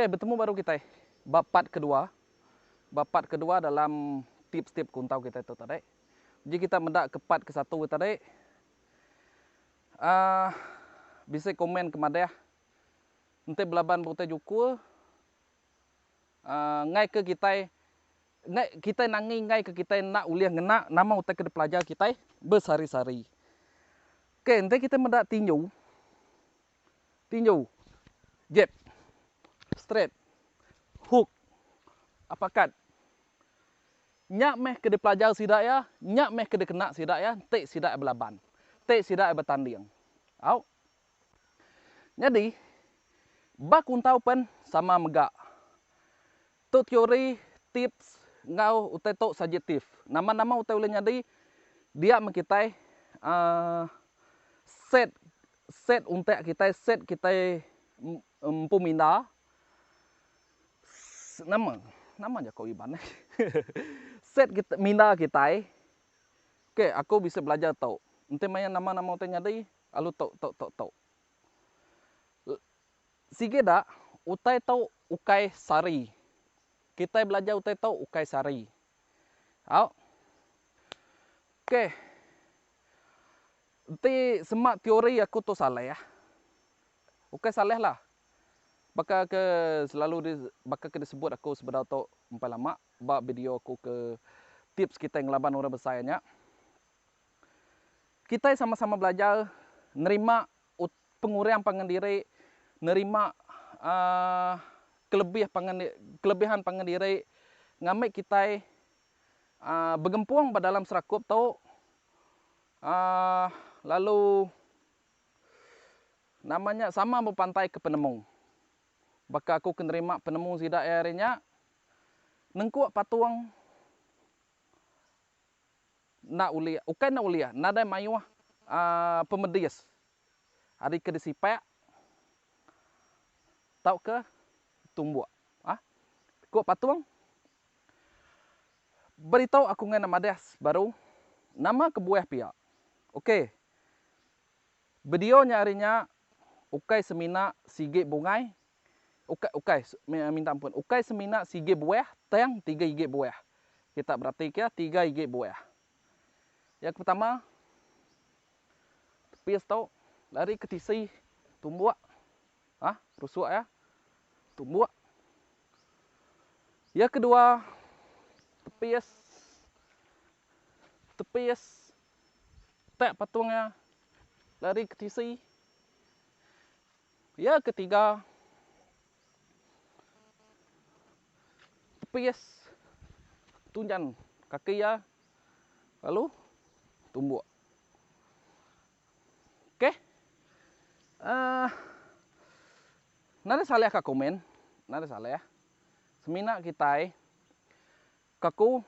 bertemu baru kita. Bapat kedua dalam tips-tips kuntau kita itu tadi. Jadi kita mendak ke part ke-1 tadi. Bisa komen ke madeh. Nanti belaban putih juku. Ngai ke kita. Ngai kita nangi ngai ke kita nak uliah ngena nama utai ke pelajar kita bersari-sari. Oke, nanti kita mendak tinju. Jab, straight, hook, uppercut. Nyak meh ke pelajar sidak ya, nyak meh ke kena sidak ya, tek sidak belaban. Tek sidak bertanding. Au. Jadi, bak kuntau pen sama megak. Tu teori tips ngau utai tok subjektif. Nama-nama utai uleh nyadi dia mekitai set untuk kita pemindah nama aja kau iban set kita minda kita. Oke, aku bisa belajar tahu nanti main nama-nama utai nyadi alu tahu sige dak utai tahu ukai sari kita belajar utai tahu ukai sari. Oke. Nanti semak teori aku tu salah ya. Oke salah lah. Bakal ke disebut aku sebenarnya tu empat lama. Bak video aku ke tips kita yang laban orang bersayanya. Kita sama-sama belajar nerima pengurian pangan diri, nerima kelebihan pangan diri, ngambil kita bergempuang pada dalam serakup tu. Lalu namanya sama berpantai ke penemu. Baka aku kenerima penemu sidak airnya. Nengkuak patuang nak ulia. Ukai nak ulia. Nada mayuah pemedias. Hari ke disipek. Tahu ke tumbuh. Kuak patuang. Beritahu aku ngai nama des baru. Nama kebuah pihak. Oke. Video nyarinya ukai semina sige bungai. Ukai minta ampun. Ukai semina sige buah, tayang 3 ig buah. Kita berarti ya 3 ig buah. Yang pertama tepias tau lari ke tisi tumbuh. Rusuk ya. Tumbuh. Yang kedua tepias tak patungnya lari ke tisi. Ya ketiga tepias tunjan kaki ya lalu tumbuh. Oke. Nada salah ka komen, nada salah ya. Semina kita kaku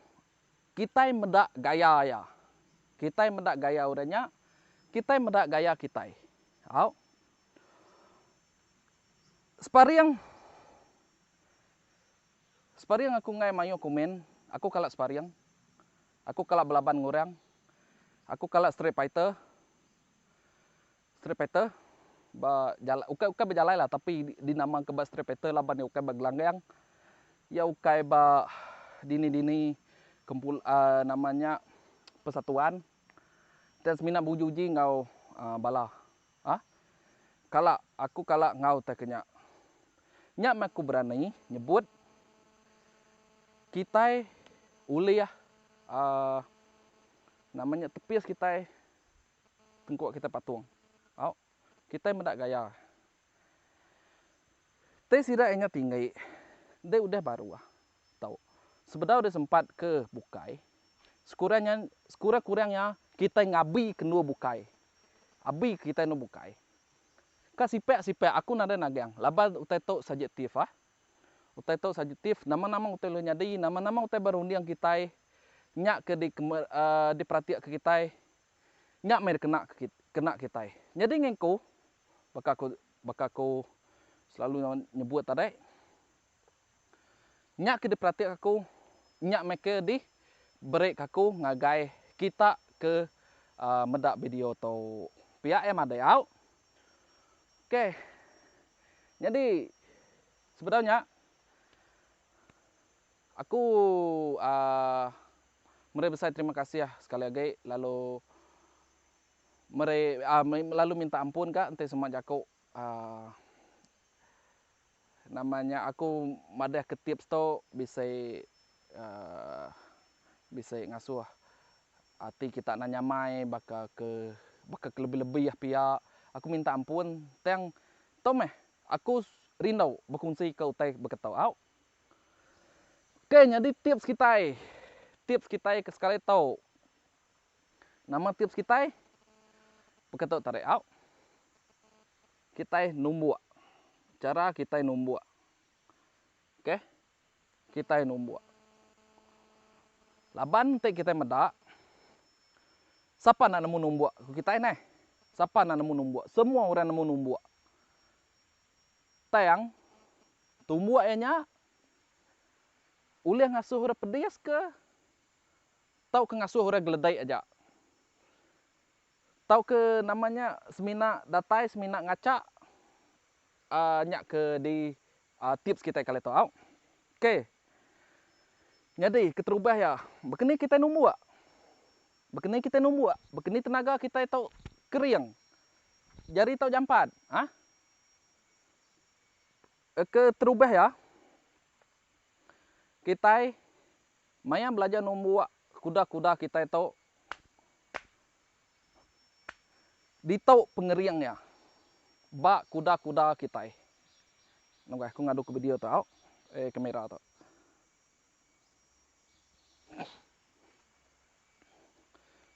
kita medak gaya ya. Kita medak gaya uranya, kita medak gaya kita. Au. Spariang aku ngai mayo komen, aku kalak spariang. Aku kalak belaban ngurang. Aku kalak street fighter. Ukai berjalan lah tapi dinamakan ke street fighter laban ukai bergelanggang. Ya ukai dini kumpul namanya persatuan. Dan semina bujuji ngau bala. Aku kalak ngau teknya. Nyak aku berani nyebut kita uliah namanya tepias kita tengkuak kita patung. Kita mendak gaya. Tapi tidak hanya tinggi. Dia udah baru tahu. Sebenarnya udah sempat ke bukai. Sekurang-kurangnya kita ngabi kenua bukai. Abi kita nu bukai. Sipek aku nada nagang. Laba utai tok subjektif Utai tok subjektif. Nama-nama utai lo nyadi. Nama-nama utai berundiang kita. Nyak ke diperhatiak ke kita. Nyak mer kena kita. Jadi ngengko baka aku selalu nyebut tadi. Nyak ke diperhatiak aku. Nyak meke di break aku ngagai kita ke medak video atau pihak ada out. Oke. Jadi sebenarnya aku besar terima kasih ya sekali lagi, lalu lalu minta ampun kak ente semua jako namanya aku madah ke tips to bisa ngasuh hati kita nanya mai baka ke lebih-lebih ya pihak aku minta ampun teng tomeh aku rindau berfungsi ke utai berketau au. Oke, jadi tips kita ke sekali tahu nama tips kita berketau tarik au kita numbuk cara kita numbuk. Oke, kita numbuk laban te kita medak siapa nak nemu numbuk kita ini siapa nak nemu numbuk semua orang nemu numbuk tayang tumbuhnya ulih ngasuh orang pedas ke tau ke ngasuh orang geledai aja tau ke namanya semina datai semina ngacak nyak ke di tips kita kali tau. Oke. Jadi keterubah ya. Begini kita numbuk. Begini tenaga kita itu kering. Jari tau jampat. Keterubah ya. Kita maya belajar numbuk kuda-kuda kita itu ditau pengeriangnya. Bak kuda-kuda kita. Nunggu aku ngadu ke video tau. Kamera tau.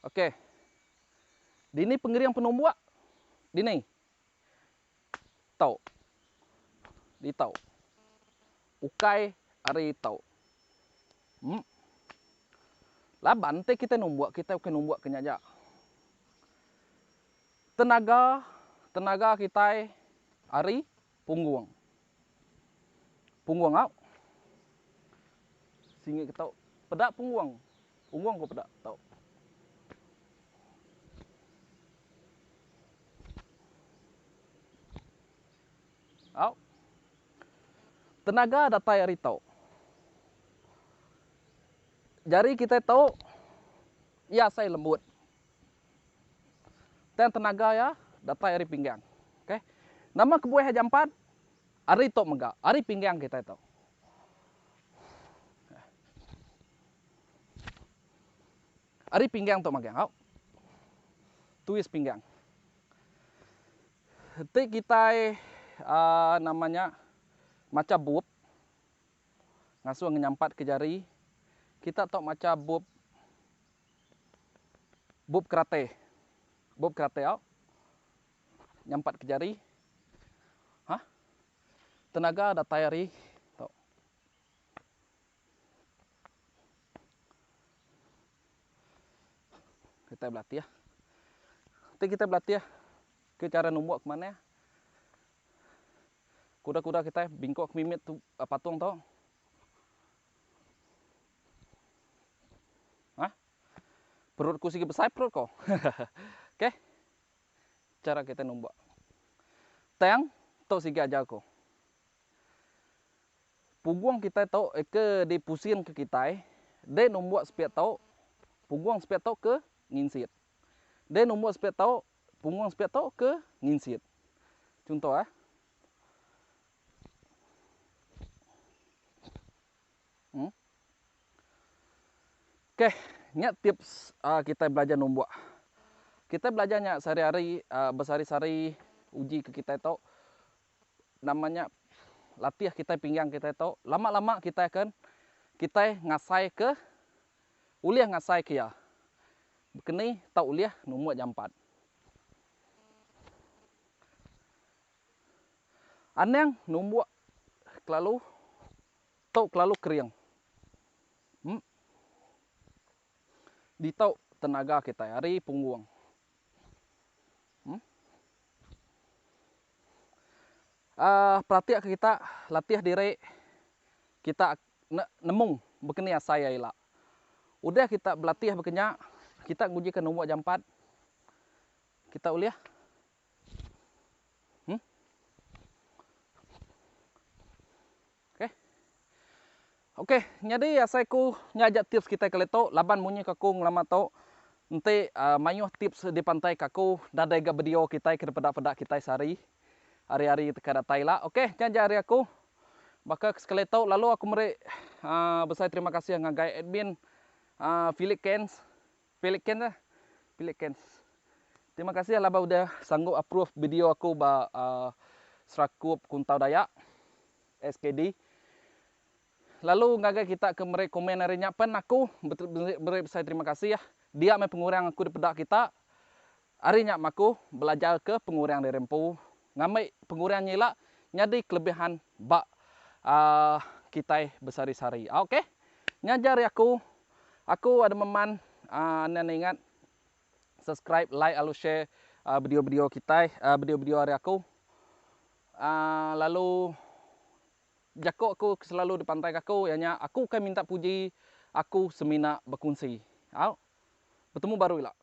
Oke. Dini pengeriang penumbuk. Dini. Tau. Di tau. Ukai ari tau. Laban te kita numbuk kenyajak. Tenaga kita ari punggung. Punggung au. Singi kita pedak punggung. Punggung ko pedak tau. Au. Tenaga datai ari tau. Jari kita tahu ya saya lembut. Dan tenaga ya datai ari pinggang. Oke. Nama kebuah jampat ari tok megak, ari pinggang kita tahu. Ari pinggang tok megang. Tuis pinggang. Heti kita namanya macam bub. Ngasuh nyampat ke jari. Kita tok macam bub kerate. Bub kerate au. Nyampat ke jari. Tenaga datai ari tok. Kita berlatih ya. Nanti kita berlatih ya. Ke cara numbuk kemana ya. Kuda-kuda kita bingkok mimit tu patung tau. Perutku segi besar perut kau. Oke. Cara kita numbuk. Tang tau segi aja kau. Punggung kita tau ke dipusing ke kita. De numbuk sepiat tau. Punggung sepiat tau ke nginsit. De numbuk sepiat tau. Punggung sepiat tau ke nginsit. Contoh Oke, nyak tips kita belajar numbuk. Kita belajarnya sehari-hari, bersari-sari uji ke kita itu namanya latih kita pinggang kita itu lama-lama kita akan ngasai ke uliah ngasai ke ya. Begini tau uliah numbuk jampat. Aneng numbuk kelalu tau kelalu kering. Di tau tenaga kita hari punggung. Perhatian kita latih diri kita nemung begini saya ila. Udah kita berlatih begini kita nguji ke numbuk jampat. Kita uliah. Oke, jadi ya saya ku nyajak tips kita kali tu, laban munyi kaku ngelama tu, nanti mayuh tips di pantai kaku, dadai ga video kita ke pedak-pedak kita sehari, hari-hari kita datai lah. Oke, nyajak hari aku, maka sekali tu, lalu aku meri besar terima kasih yang ngagai admin Philip Kens, Philip Kens. Terima kasih lah udah sanggup approve video aku ba Serakup Kuntau Dayak SKD. Lalu ngagai kita ke mereka komen hari nyapan aku besar terima kasih ya. Dia me pengurang aku di pedak kita. Hari nyak aku belajar ke pengurang di rempu. Ngamai pengurang nyila nyadi kelebihan bak kita besar-sari. Oke. Ngajar aku. Aku ada meman anda ingat subscribe, like, lalu share video-video kita, video-video hari aku. Lalu jakok aku selalu di pantai aku, yanya aku kan minta puji, aku semina berkongsi. Bertemu baru lah.